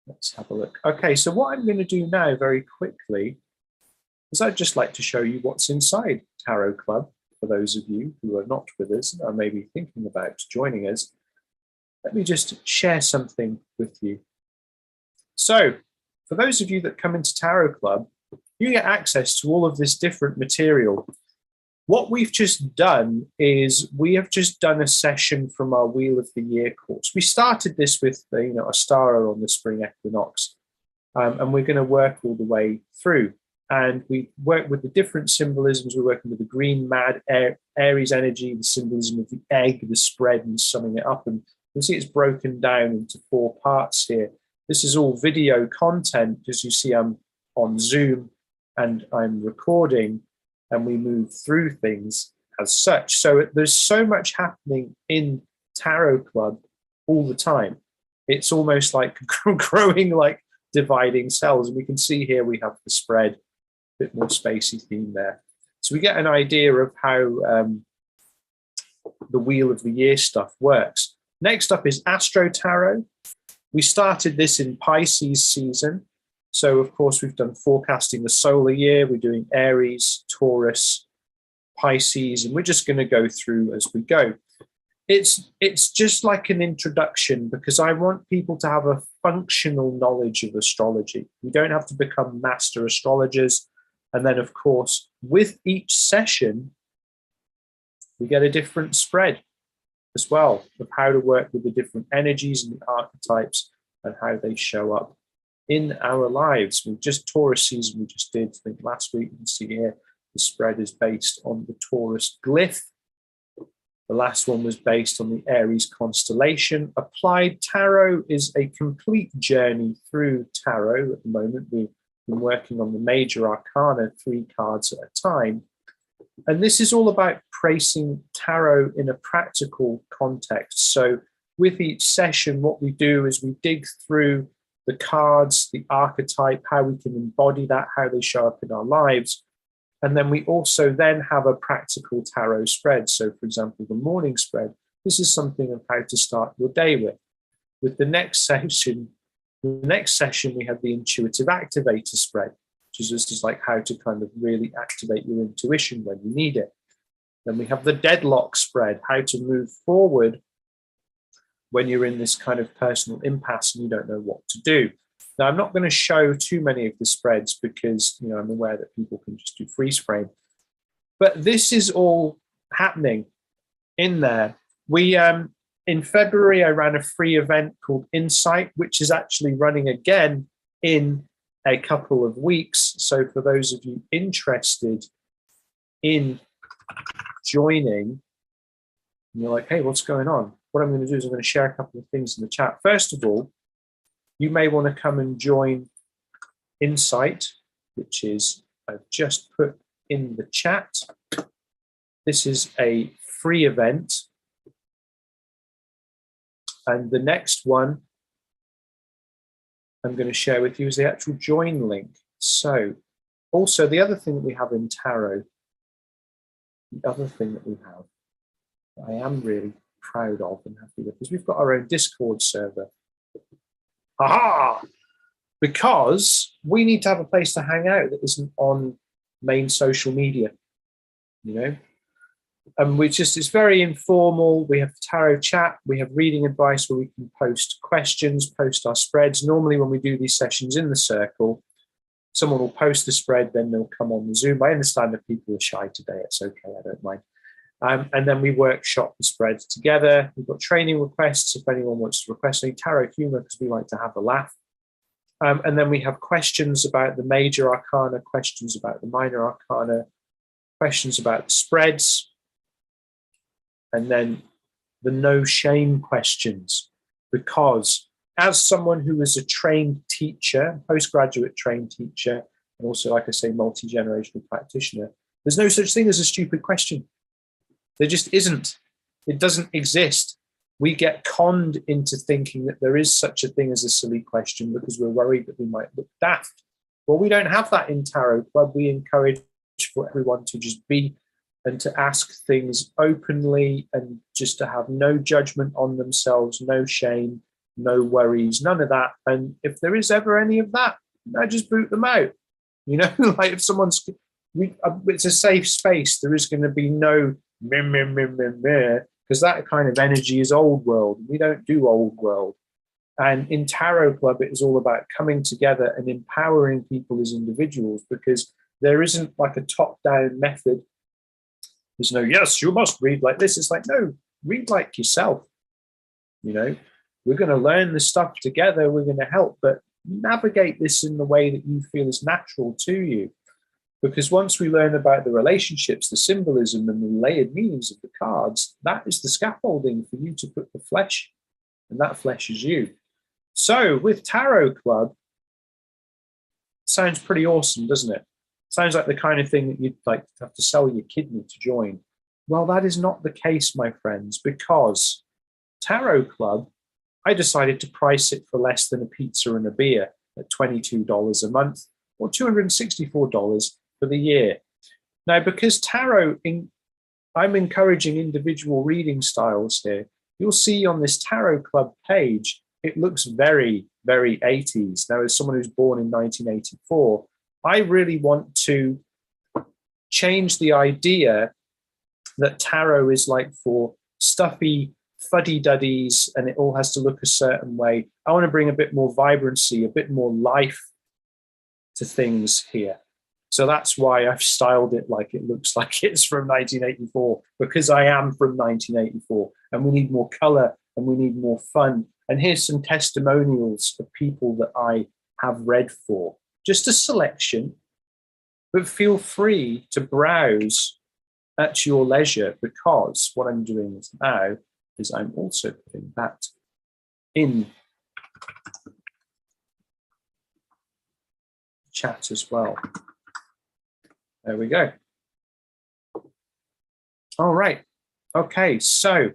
Let's have a look. Okay, so what I'm going to do now very quickly is I'd just like to show you what's inside Tarot Club. For those of you who are not with us and are maybe thinking about joining us, let me just share something with you. So for those of you that come into Tarot Club, you get access to all of this different material. What we've just done is we have just done a session from our Wheel of the Year course. We started this with Ostara on the spring equinox, and we're going to work all the way through. And we work with the different symbolisms. We're working with the green, mad, Aries energy, the symbolism of the egg, the spread, and summing it up. And you'll see it's broken down into 4 parts here. This is all video content, as you see I'm on Zoom and I'm recording, and we move through things as such. So there's so much happening in Tarot Club all the time. It's almost like growing like dividing cells. And we can see here we have the spread, bit more spacey theme there. So we get an idea of how the Wheel of the Year stuff works. Next up is Astro Tarot. We started this in Pisces season. So of course we've done forecasting the solar year. We're doing Aries, Taurus, Pisces, and we're just going to go through as we go. It's just like an introduction because I want people to have a functional knowledge of astrology. You don't have to become master astrologers. And then, of course, with each session, we get a different spread as well of how to work with the different energies and the archetypes and how they show up in our lives. We've just Taurus season, we just did, I think last week, you can see here, the spread is based on the Taurus glyph. The last one was based on the Aries constellation. Applied Tarot is a complete journey through tarot at the moment. We've been working on the major arcana, 3 cards at a time. And this is all about tracing tarot in a practical context. So with each session, what we do is we dig through the cards, the archetype, how we can embody that, how they show up in our lives. And then we also then have a practical tarot spread. So for example, the morning spread, this is something of how to start your day with. With the next session, we have the intuitive activator spread, which is just like how to kind of really activate your intuition when you need it. Then we have the deadlock spread, how to move forward when you're in this kind of personal impasse and you don't know what to do. Now, I'm not going to show too many of the spreads because I'm aware that people can just do freeze frame. But this is all happening in there. We in February, I ran a free event called Insight, which is actually running again in a couple of weeks. So for those of you interested in joining, and you're like, hey, what's going on? What I'm going to do is I'm going to share a couple of things in the chat. First of all, you may want to come and join Insight, which is I've just put in the chat. This is a free event. And the next one I'm going to share with you is the actual join link. So also the other thing that we have in tarot, the other thing that we have, that I am really proud of and happy with, is we've got our own Discord server. Aha! Because we need to have a place to hang out that isn't on main social media. And it's very informal. We have tarot chat, we have reading advice where we can post questions, post our spreads. Normally when we do these sessions in the circle, someone will post the spread, then they'll come on the Zoom. I understand that people are shy today. It's okay, I don't mind. And then we workshop the spreads together. We've got training requests if anyone wants to request any tarot humor, because we like to have a laugh. And then we have questions about the major arcana, questions about the minor arcana, questions about the spreads, and then the no shame questions. Because as someone who is a trained teacher, postgraduate trained teacher, and also, like I say, multi-generational practitioner, there's no such thing as a stupid question. There just isn't. It doesn't exist. We get conned into thinking that there is such a thing as a silly question because we're worried that we might look daft. Well, we don't have that in Tarot Club. We encourage for everyone to just be and to ask things openly and just to have no judgment on themselves, no shame, no worries, none of that. And if there is ever any of that, I just boot them out. You know, like if someone's, it's a safe space. There is going to be no because that kind of energy is old world. We don't do old world. And in Tarot Club, it is all about coming together and empowering people as individuals, because there isn't like a top-down method. There's no, yes, you must read like this. It's like, no, read like yourself. You know, we're going to learn this stuff together. We're going to help, but navigate this in the way that you feel is natural to you. Because once we learn about the relationships, the symbolism, and the layered meanings of the cards, that is the scaffolding for you to put the flesh, and that flesh is you. So with Tarot Club, sounds pretty awesome, doesn't it? Sounds like the kind of thing that you'd like to have to sell your kidney to join. Well, that is not the case, my friends, because Tarot Club, I decided to price it for less than a pizza and a beer at $22 a month, or $264 for the year. Now, because tarot, I'm encouraging individual reading styles here. You'll see on this Tarot Club page, it looks very, very 80s. Now, as someone who's born in 1984, I really want to change the idea that tarot is like for stuffy fuddy-duddies and it all has to look a certain way. I want to bring a bit more vibrancy, a bit more life to things here. So that's why I've styled it like it looks like it's from 1984, because I am from 1984 and we need more color and we need more fun. And here's some testimonials of people that I have read for. Just a selection, but feel free to browse at your leisure, because what I'm doing now is I'm also putting that in chat as well. There we go. All right. Okay, so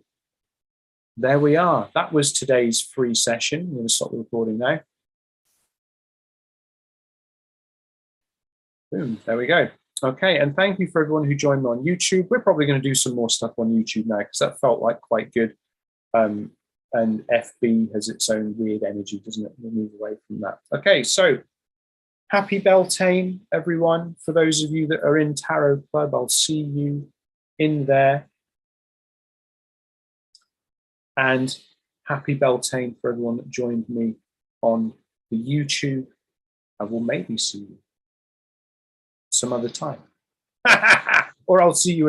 there we are. That was today's free session. I'm going to stop the recording now. Boom, there we go. Okay, and thank you for everyone who joined me on YouTube. We're probably going to do some more stuff on YouTube now because that felt like quite good. And FB has its own weird energy, doesn't it? We'll move away from that. Okay, so happy Beltane, everyone. For those of you that are in Tarot Club, I'll see you in there. And happy Beltane for everyone that joined me on the YouTube. I will maybe see you some other time. Or I'll see you